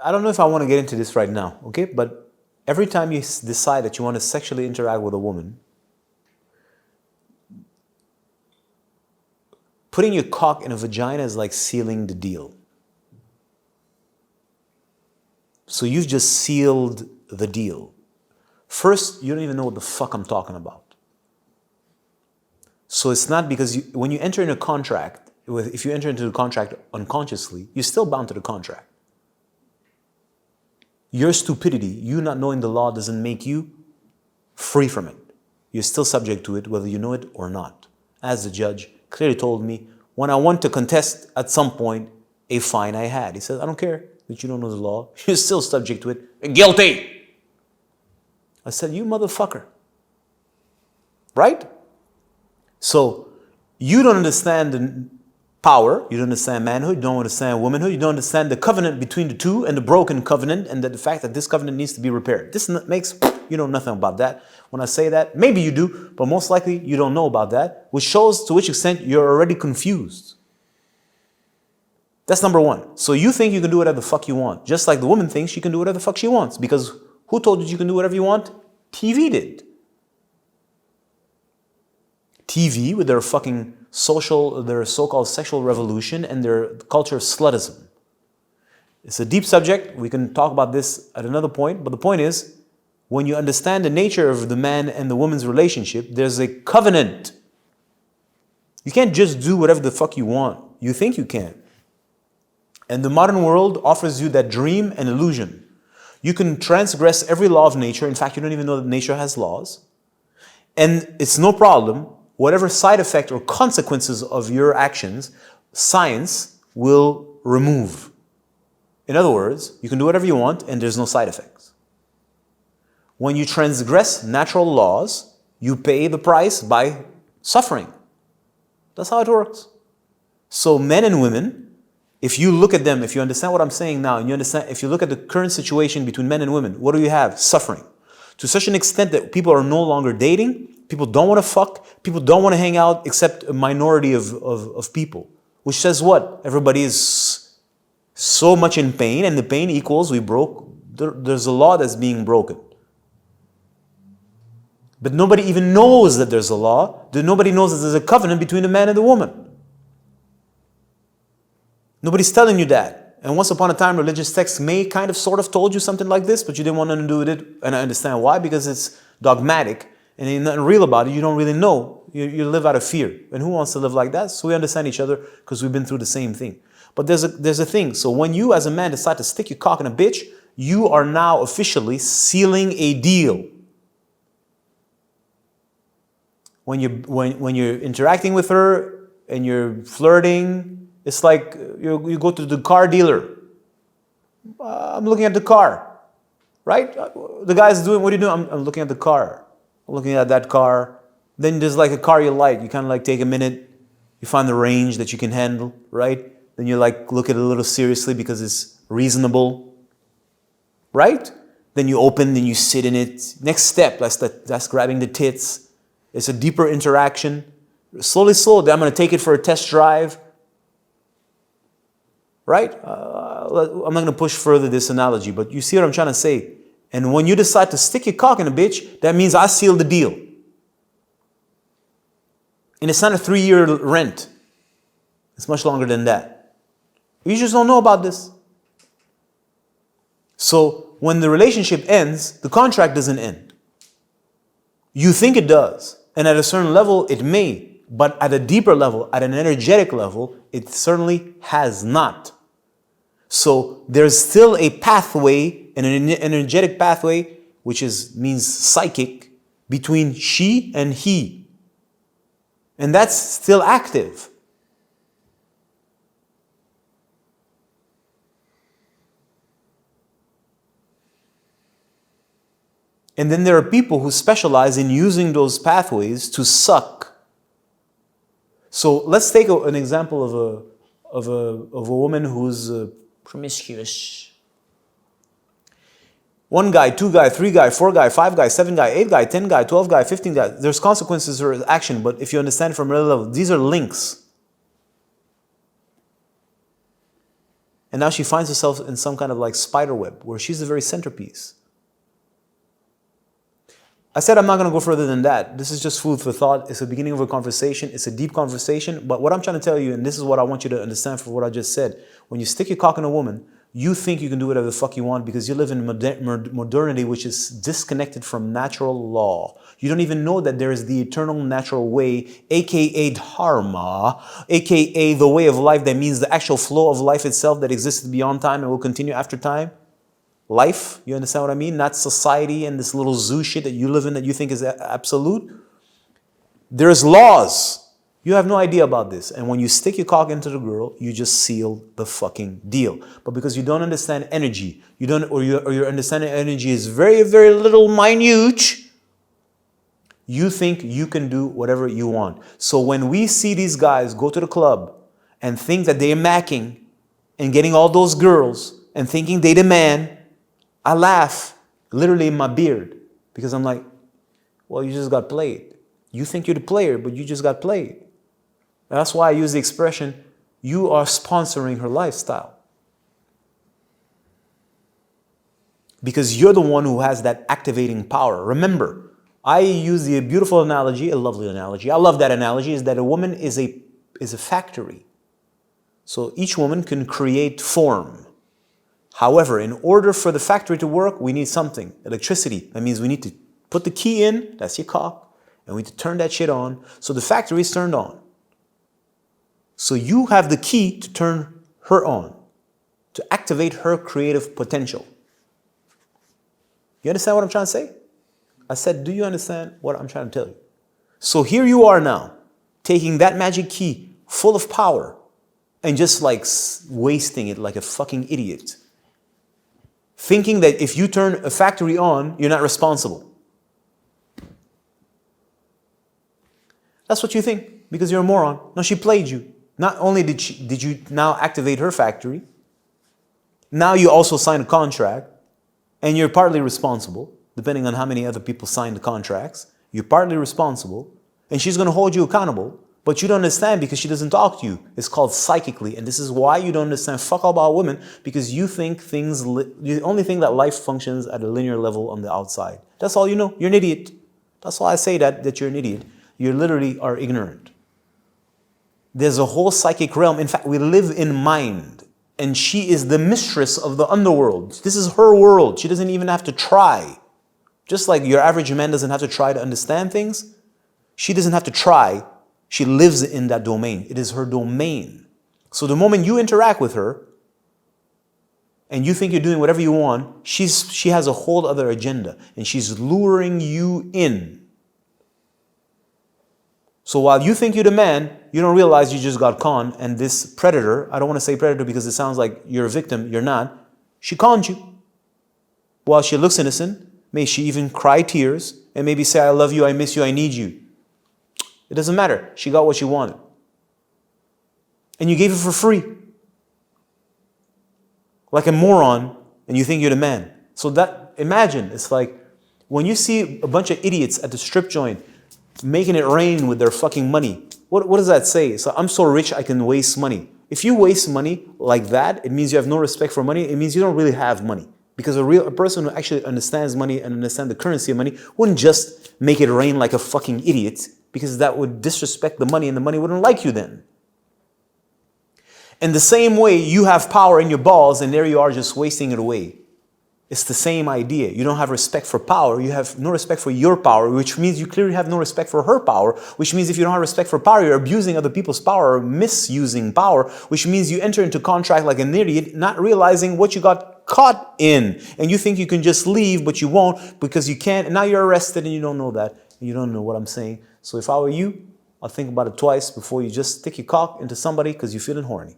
I don't know if I want to get into this right now, okay? But every time you decide that you want to sexually interact with a woman, putting your cock in a vagina is like sealing the deal. So you've just sealed the deal. First, you don't even know what the fuck I'm talking about. So it's not because when you enter into a contract, if you enter into the contract unconsciously, you're still bound to the contract. Your stupidity, you not knowing the law, doesn't make you free from it. You're still subject to it, whether you know it or not. As the judge clearly told me, when I want to contest at some point a fine I had, he said, I don't care that you don't know the law. You're still subject to it. Guilty. I said, you motherfucker. Right? So you don't understand the power, you don't understand manhood, you don't understand womanhood, you don't understand the covenant between the two and the broken covenant, and the fact that this covenant needs to be repaired. This makes you know nothing about that. When I say that, maybe you do, but most likely you don't know about that, which shows to which extent you're already confused. That's number one. So you think you can do whatever the fuck you want, just like the woman thinks she can do whatever the fuck she wants, because who told you can do whatever you want? TV did. TV with their fucking their so-called sexual revolution and their culture of slutism. It's a deep subject. We can talk about this at another point. But the point is, when you understand the nature of the man and the woman's relationship, there's a covenant. You can't just do whatever the fuck you want. You think you can. And the modern world offers you that dream and illusion. You can transgress every law of nature. In fact, you don't even know that nature has laws. And it's no problem. Whatever side effect or consequences of your actions, science will remove. In other words, you can do whatever you want and there's no side effects. When you transgress natural laws, you pay the price by suffering. That's how it works. So men and women, if you look at them, if you understand what I'm saying now, and you understand, if you look at the current situation between men and women, what do you have? Suffering. To such an extent that people are no longer dating, people don't want to fuck, people don't want to hang out except a minority of people. Which says what? Everybody is so much in pain, and the pain equals there's a law that's being broken. But nobody even knows that there's a law. Nobody knows that there's a covenant between the man and the woman. Nobody's telling you that. And once upon a time, religious texts may kind of sort of told you something like this, but you didn't want nothing to do with it. And I understand why, because it's dogmatic and ain't nothing real about it. You don't really know. You live out of fear. And who wants to live like that? So we understand each other because we've been through the same thing. But there's a thing. So when you as a man decide to stick your cock in a bitch, you are now officially sealing a deal. When you're interacting with her and you're flirting, it's like you go to the car dealer. I'm looking at the car, right? The guy's doing, what are you doing? I'm looking at the car. I'm looking at that car. Then there's like a car you like. You kind of like take a minute. You find the range that you can handle, right? Then you like look at it a little seriously because it's reasonable, right? Then you open, then you sit in it. Next step, that's grabbing the tits. It's a deeper interaction. Slowly, I'm going to take it for a test drive. Right? I'm not going to push further this analogy, but you see what I'm trying to say. And when you decide to stick your cock in a bitch, that means I sealed the deal. And it's not a 3-year rent. It's much longer than that. You just don't know about this. So when the relationship ends, the contract doesn't end. You think it does. And at a certain level, it may. But at a deeper level, at an energetic level, it certainly has not. So there's still a pathway, an energetic pathway, which means psychic, between she and he. And that's still active. And then there are people who specialize in using those pathways to suck. So let's take an example of a woman who's promiscuous. 1 guy, 2 guy, 3 guy, 4 guy, 5 guy, 7 guy, 8 guy, 10 guy, 12 guy, 15 guy. There's consequences or action, but if you understand from another level, these are links. And now she finds herself in some kind of like spider web where she's the very centerpiece. I said I'm not going to go further than that. This is just food for thought. It's the beginning of a conversation. It's a deep conversation. But what I'm trying to tell you, and this is what I want you to understand from what I just said, when you stick your cock in a woman, you think you can do whatever the fuck you want because you live in modernity, which is disconnected from natural law. You don't even know that there is the eternal natural way, aka dharma, aka the way of life that means the actual flow of life itself that exists beyond time and will continue after time. Life, you understand what I mean? Not society and this little zoo shit that you live in that you think is absolute. There's laws. You have no idea about this. And when you stick your cock into the girl, you just seal the fucking deal. But because you don't understand energy, or your understanding of energy is very, very little minute, you think you can do whatever you want. So when we see these guys go to the club and think that they're macking and getting all those girls and thinking they the man, I laugh literally in my beard because I'm like, well, you just got played. You think you're the player, but you just got played. That's why I use the expression, you are sponsoring her lifestyle. Because you're the one who has that activating power. Remember, I use the beautiful analogy, a lovely analogy. I love that analogy, is that a woman is a factory. So each woman can create form. However, in order for the factory to work, we need something, electricity. That means we need to put the key in, that's your cock, and we need to turn that shit on. So the factory is turned on. So you have the key to turn her on, to activate her creative potential. You understand what I'm trying to say? I said, do you understand what I'm trying to tell you? So here you are now, taking that magic key full of power and just like wasting it like a fucking idiot. Thinking that if you turn a factory on, you're not responsible. That's what you think because you're a moron. No, she played you. Not only did you now activate her factory, now you also sign a contract and you're partly responsible, depending on how many other people signed the contracts. You're partly responsible and she's going to hold you accountable, but you don't understand because she doesn't talk to you. It's called psychically. And this is why you don't understand fuck all about women, because you think you only think that life functions at a linear level on the outside. That's all you know. You're an idiot. That's why I say that you're an idiot. You literally are ignorant. There's a whole psychic realm. In fact, we live in mind. And she is the mistress of the underworld. This is her world. She doesn't even have to try. Just like your average man doesn't have to try to understand things, she doesn't have to try. She lives in that domain. It is her domain. So the moment you interact with her and you think you're doing whatever you want, she has a whole other agenda and she's luring you in. So while you think you're the man, you don't realize you just got conned, and this predator, I don't want to say predator because it sounds like you're a victim, you're not, she conned you. While she looks innocent, may she even cry tears and maybe say, I love you, I miss you, I need you. It doesn't matter. She got what she wanted. And you gave it for free. Like a moron, and you think you're the man. So that, imagine, it's like when you see a bunch of idiots at the strip joint making it rain with their fucking money. What does that say? So I'm so rich I can waste money. If you waste money like that, it means you have no respect for money. It means you don't really have money. Because a person who actually understands money and understands the currency of money wouldn't just make it rain like a fucking idiot, because that would disrespect the money and the money wouldn't like you then. In the same way, you have power in your balls and there you are just wasting it away. It's the same idea. You don't have respect for power. You have no respect for your power, which means you clearly have no respect for her power, which means if you don't have respect for power, you're abusing other people's power or misusing power, which means you enter into contract like an idiot, not realizing what you got caught in. And you think you can just leave, but you won't because you can't. And now you're arrested and you don't know that. You don't know what I'm saying. So if I were you, I'll think about it twice before you just stick your cock into somebody because you're feeling horny.